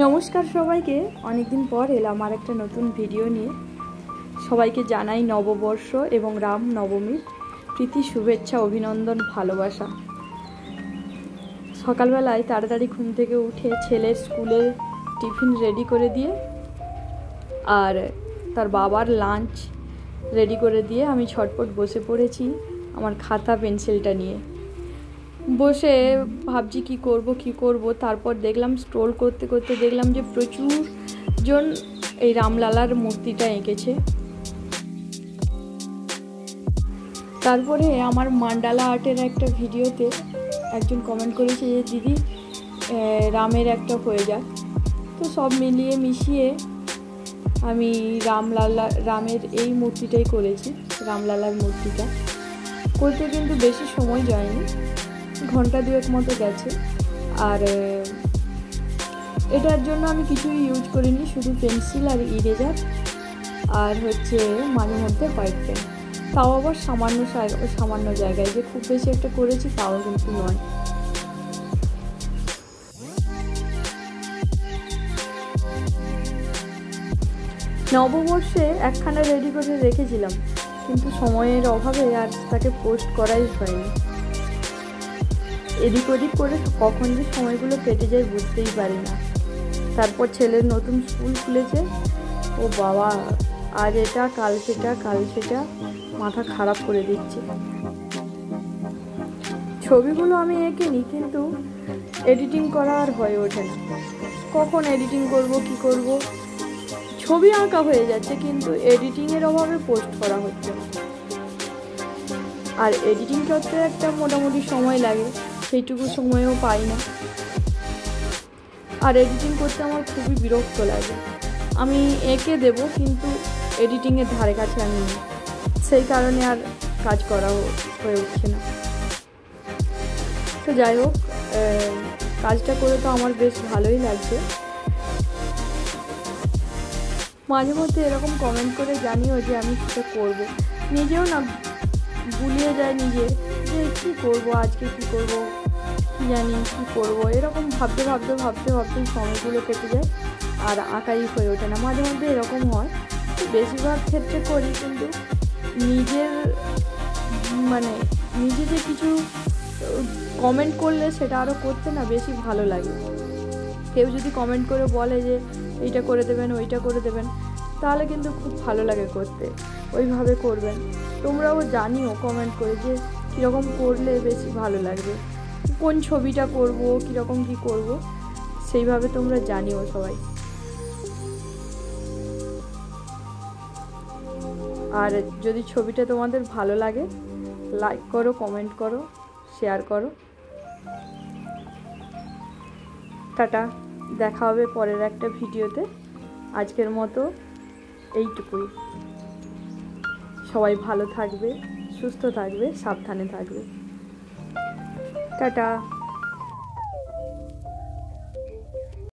নমস্কার সবাইকে, অনেকদিন পর এলাম আর একটা নতুন ভিডিও নিয়ে। সবাইকে জানাই নববর্ষ এবং রাম নবমীর প্রীতি, শুভেচ্ছা, অভিনন্দন, ভালোবাসা। সকালবেলায় তাড়াতাড়ি ঘুম থেকে উঠে ছেলের স্কুলের টিফিন রেডি করে দিয়ে আর তার বাবার লাঞ্চ রেডি করে দিয়ে আমি ছটপট বসে পড়েছি আমার খাতা পেন্সিলটা নিয়ে। বসে ভাবছি কি করব। তারপর দেখলাম, স্ক্রোল করতে করতে দেখলাম যে প্রচুর জন এই রামলালার মূর্তিটা এঁকেছে। তারপরে আমার মান্ডালা আর্টের একটা ভিডিওতে একজন কমেন্ট করেছে যে দিদি রামের একটা হয়ে যাক। তো সব মিলিয়ে মিশিয়ে আমি রামের এই মূর্তিটাই করেছি। রামলালার মূর্তিটা করতে কিন্তু বেশি সময় যায়নি, ঘন্টা দুয়েক মতো গেছে। আর এটার জন্য আমি কিছুই ইউজ করিনি, শুধু পেন্সিল আর ইরেজার আর মাঝে মধ্যে হোয়াইট পেন। তাও আবার সামান্য জায়গায়, যে খুব বেশি একটা করেছি তাও কিন্তু নয়। নববর্ষে একখানা রেডি করে রেখেছিলাম, কিন্তু সময়ের অভাবে আর তাকে পোস্ট করাই হয়নি। এদিক ওদিক করে কখন যে সময়গুলো কেটে যায় বুঝতেই পারি না। তারপর ছেলের নতুন স্কুল খুলেছে, ও বাবা, আজ এটা কাল সেটা মাথা খারাপ করে দিচ্ছে। ছবিগুলো আমি এঁকেনি, কিন্তু এডিটিং করা আর হয়ে ওঠে না। কখন এডিটিং কি করব। ছবি আঁকা হয়ে যাচ্ছে, কিন্তু এডিটিংয়ের অভাবে পোস্ট করা হচ্ছে না। আর এডিটিং করতে একটা মোটামুটি সময় লাগে, সেইটুকু সময়ও পাই না। আর এডিটিং করতে আমার খুবই বিরক্ত লাগে। আমি এঁকে দেব, কিন্তু এডিটিংয়ের ধারে কাছে আমি নেই, সেই কারণে আর কাজ করা হয়ে উঠছে না। তো যাই হোক, কাজটা করে তো আমার বেশ ভালোই লাগছে। মাঝে মধ্যে এরকম কমেন্ট করে জানিও যে আমি সেটা করব। নিজেও না গুলিয়ে যায় নিজে, যে কী করবো আজকে, কী করবো কী জানি কী করবো, এরকম ভাবতে সময়গুলো কেটে যায় আর আঁকাই হয়ে ওঠে না। মাঝে মধ্যে এরকম হয়, বেশিরভাগ ক্ষেত্রে করি, কিন্তু নিজে যে কিছু কমেন্ট করলে সেটা আরও করতে না বেশি ভালো লাগে। কেউ যদি কমেন্ট করে বলে যে এইটা করে দেবেন, ওইটা করে দেবেন, তাহলে কিন্তু খুব ভালো লাগে করতে। ওইভাবে করবেন। তোমরাও জানিও কমেন্ট করে যে কীরকম করলে বেশি ভালো লাগবে, কোন ছবিটা করব, কীরকম কী করব, সেইভাবে তোমরা জানিও সবাই। আর যদি ছবিটা তোমাদের ভালো লাগে, লাইক করো, কমেন্ট করো, শেয়ার করো। টাটা, দেখা হবে পরের একটা ভিডিওতে। আজকের মতো এইটুকুই। সবাই ভালো থাকবে, সুস্থ থাকবে, সাবধানে থাকবে। টাটা।